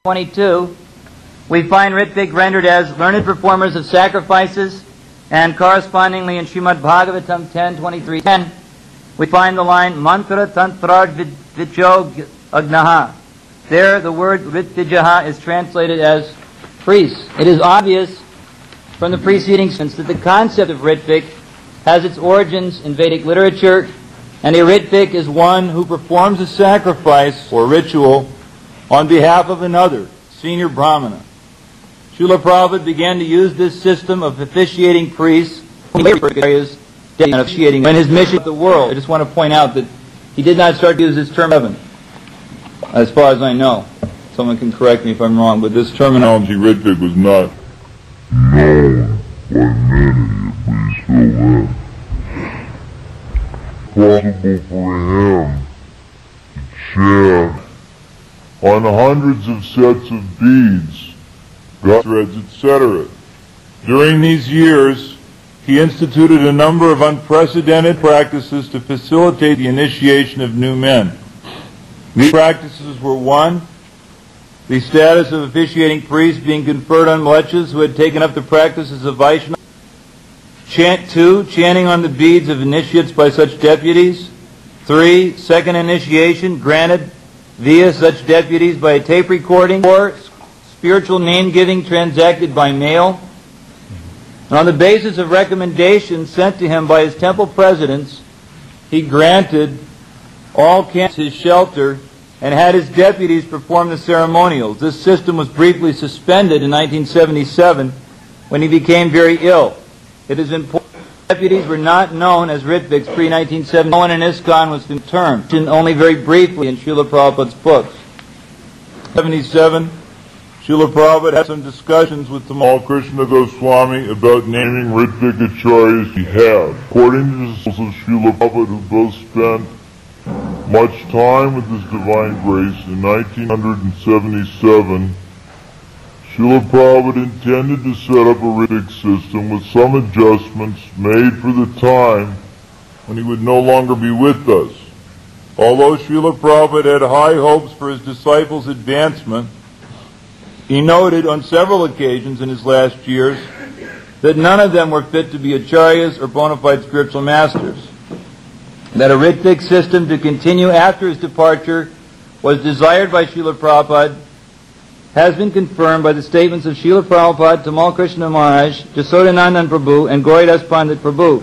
22, we find ritvik rendered as learned performers of sacrifices, and correspondingly in Srimad Bhagavatam 10:23-10, we find the line mantra tantra vidyog agnaha. There the word ritvijaha is translated as priests. It is obvious from the preceding sentence that the concept of ritvik has its origins in Vedic literature, and a ritvik is one who performs a sacrifice or ritual on behalf of another, senior brahmana. Srila Prabhupada began to use this system of officiating priests when his mission with the world. I just want to point out that he did not start to use this term heaven, as far as I know. Someone can correct me if I'm wrong, but this terminology ritvik was not known by many, at least possible for him to chant on hundreds of sets of beads, threads, etc. During these years, he instituted a number of unprecedented practices to facilitate the initiation of new men. These practices were: 1, the status of officiating priests being conferred on mlechas who had taken up the practices of Vaishnava. 2, chanting on the beads of initiates by such deputies. 3, second initiation granted via such deputies by a tape recording. 4, spiritual name-giving transacted by mail. And on the basis of recommendations sent to him by his temple presidents, he granted all camps his shelter and had his deputies perform the ceremonials. This system was briefly suspended in 1977 when he became very ill. It is important that deputies were not known as ritviks pre-1970. No one in ISKCON was termed, only very briefly in Srila Prabhupada's books. 1977, Srila Prabhupada had some discussions with Tamal Krishna Goswami about naming ritvik acharyas he had. According to the souls of Srila Prabhupada, who both spent much time with His Divine Grace, in 1977, Srila Prabhupada intended to set up a ritvik system with some adjustments made for the time when he would no longer be with us. Although Srila Prabhupada had high hopes for his disciples' advancement, he noted on several occasions in his last years that none of them were fit to be acharyas or bona fide spiritual masters. That a ritvik system to continue after his departure was desired by Srila Prabhupada has been confirmed by the statements of Srila Prabhupada, Tamal Krishna Maharaj, Jasodanandan Prabhu, and Gauridas Pandit Prabhu.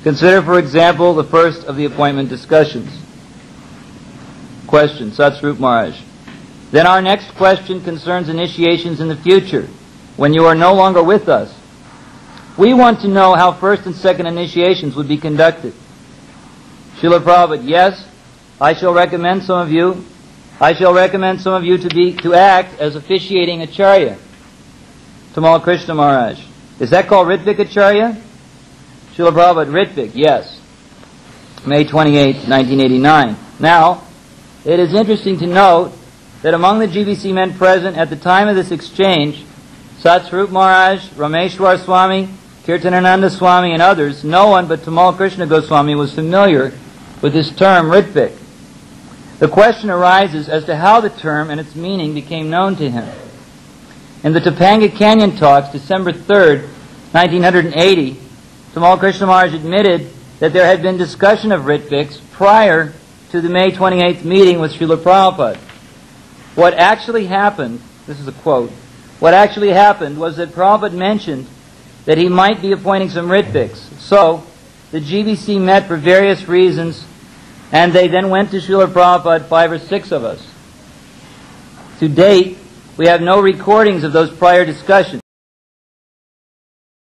Consider, for example, the first of the appointment discussions. Question, Satsvarup Maharaj. Then our next question concerns initiations in the future, when you are no longer with us. We want to know how first and second initiations would be conducted. Srila Prabhupada, yes, I shall recommend some of you to act as officiating acharya. Tamal Krishna Maharaj. Is that called ritvik acharya? Srila Prabhupada, ritvik, yes. May 28, 1989. Now, it is interesting to note that among the GBC men present at the time of this exchange, Satsvarup Maharaj, Rameshwar Swami, Kirtanananda Swami, and others, no one but Tamal Krishna Goswami was familiar with this term ritvik. The question arises as to how the term and its meaning became known to him. In the Topanga Canyon talks, December 3rd, 1980, Tamal Krishna Maharaj admitted that there had been discussion of ritviks prior to the May 28th meeting with Srila Prabhupada. What actually happened, this is a quote, what actually happened was that Prabhupada mentioned that he might be appointing some ritviks. So, the GBC met for various reasons, and they then went to Srila Prabhupada, 5 or 6 of us. To date, we have no recordings of those prior discussions.